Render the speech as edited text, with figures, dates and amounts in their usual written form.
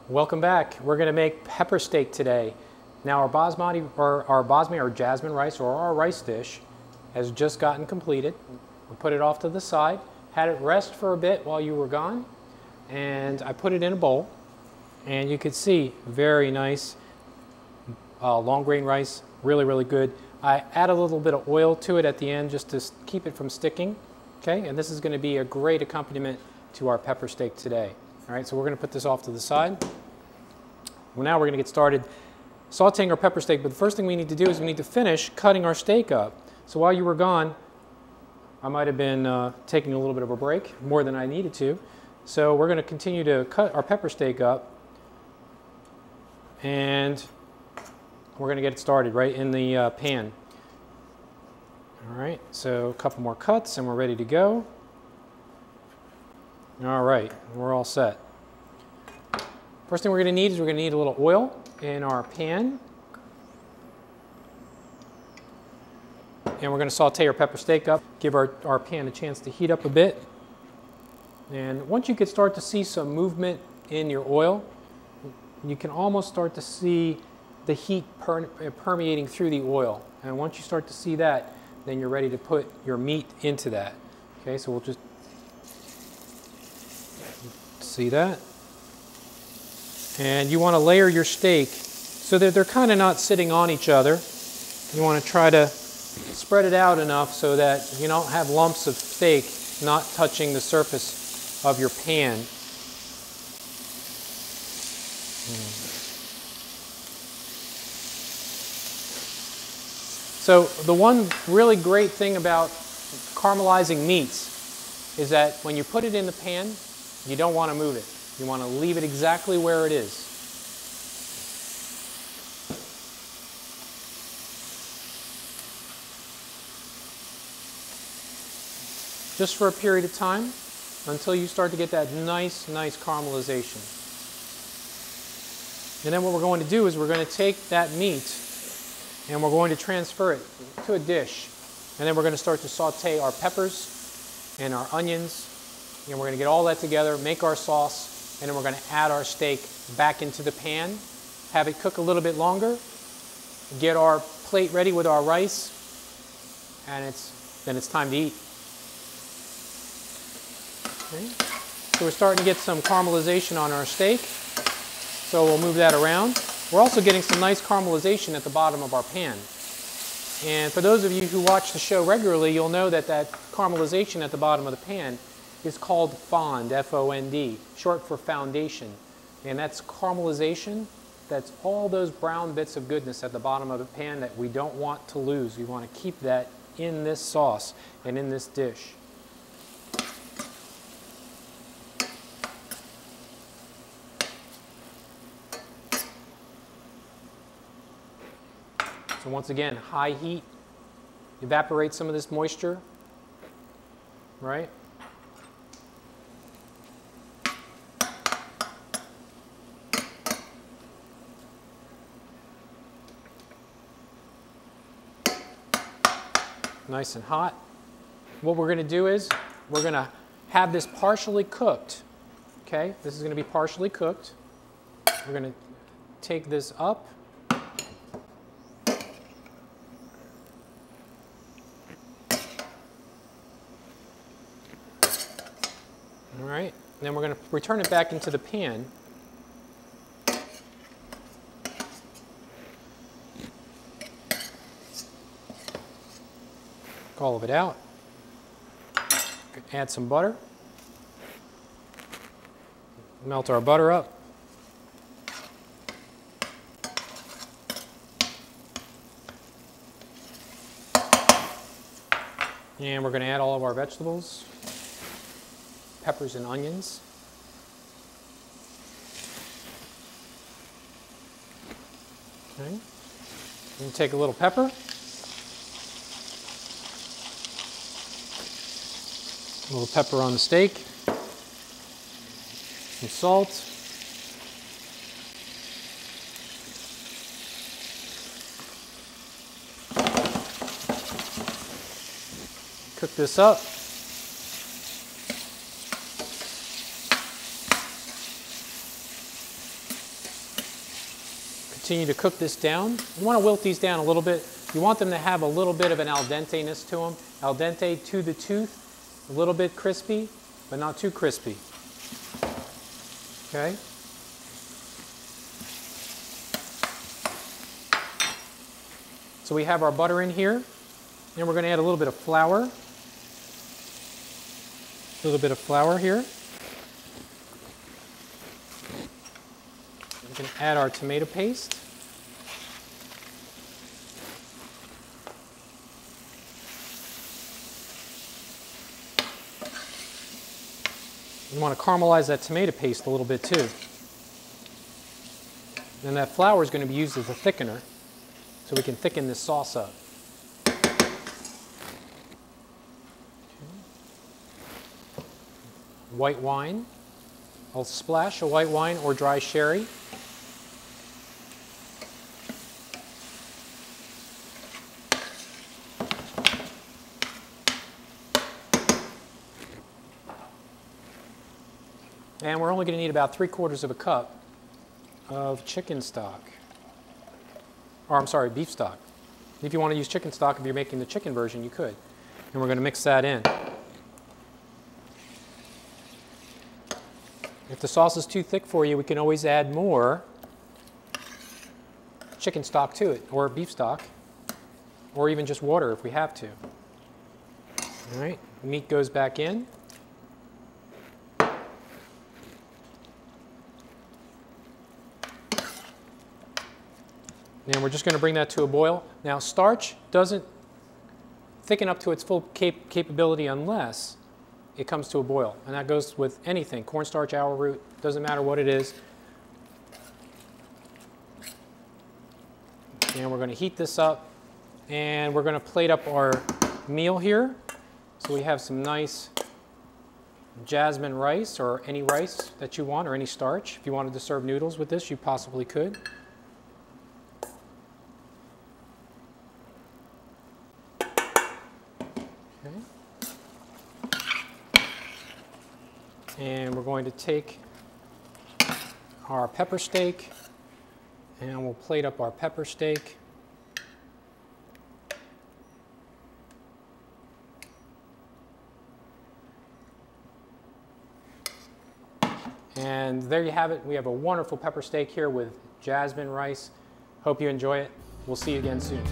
Welcome back. We're going to make pepper steak today. Now our basmati or jasmine rice or our rice dish has just gotten completed. We put it off to the side, had it rest for a bit while you were gone, and I put it in a bowl. And you can see very nice long grain rice, really good. I add a little bit of oil to it at the end just to keep it from sticking. Okay, and this is going to be a great accompaniment to our pepper steak today. All right, so we're going to put this off to the side. Well, now we're going to get started sauteing our pepper steak, but the first thing we need to do is we need to finish cutting our steak up. So while you were gone, I might have been taking a little bit of a break, more than I needed to. So we're going to continue to cut our pepper steak up, and we're going to get it started right in the pan. All right, so a couple more cuts and we're ready to go. All right, we're all set. First thing we're going to need is we're going to need a little oil in our pan. And we're going to saute our pepper steak up, give our pan a chance to heat up a bit. And once you can start to see some movement in your oil, you can almost start to see the heat permeating through the oil. And once you start to see that, then you're ready to put your meat into that. Okay, so we'll just see that. And you want to layer your steak so that they're kind of not sitting on each other. You want to try to spread it out enough so that you don't have lumps of steak not touching the surface of your pan. So the one really great thing about caramelizing meats is that when you put it in the pan, you don't want to move it. You want to leave it exactly where it is. Just for a period of time until you start to get that nice caramelization. And then what we're going to do is we're going to take that meat and we're going to transfer it to a dish. And then we're going to start to saute our peppers and our onions. And we're going to get all that together, make our sauce, and then we're going to add our steak back into the pan, have it cook a little bit longer, get our plate ready with our rice, and then it's time to eat. Okay. So we're starting to get some caramelization on our steak. So we'll move that around. We're also getting some nice caramelization at the bottom of our pan. And for those of you who watch the show regularly, you'll know that that caramelization at the bottom of the pan is called fond, F-O-N-D, short for foundation. And that's caramelization. That's all those brown bits of goodness at the bottom of the pan that we don't want to lose. We want to keep that in this sauce and in this dish. So once again, high heat, evaporate some of this moisture, right? Nice and hot. What we're going to do is we're going to have this partially cooked. Okay, this is going to be partially cooked. We're going to take this up. All right, and then we're going to return it back into the pan. All of it out. Add some butter. Melt our butter up. And we're going to add all of our vegetables, peppers and onions. Okay. And take a little pepper. A little pepper on the steak, some salt, cook this up. Continue to cook this down. You want to wilt these down a little bit. You want them to have a little bit of an al dente-ness to them. Al dente to the tooth, a little bit crispy, but not too crispy. Okay? So we have our butter in here, and we're going to add a little bit of flour. A little bit of flour here. We're going to add our tomato paste. You want to caramelize that tomato paste a little bit too. And that flour is going to be used as a thickener, so we can thicken this sauce up. White wine, a splash of white wine or dry sherry. And we're only going to need about 3/4 of a cup of chicken stock. Or I'm sorry, beef stock. If you want to use chicken stock, if you're making the chicken version, you could. And we're going to mix that in. If the sauce is too thick for you, we can always add more chicken stock to it, or beef stock, or even just water if we have to. All right, the meat goes back in. And we're just going to bring that to a boil. Now, starch doesn't thicken up to its full capability unless it comes to a boil. And that goes with anything, cornstarch, arrowroot, doesn't matter what it is. And we're going to heat this up, and we're going to plate up our meal here. So we have some nice jasmine rice, or any rice that you want, or any starch. If you wanted to serve noodles with this, you possibly could. And we're going to take our pepper steak, and we'll plate up our pepper steak. And there you have it. We have a wonderful pepper steak here with jasmine rice. Hope you enjoy it. We'll see you again soon.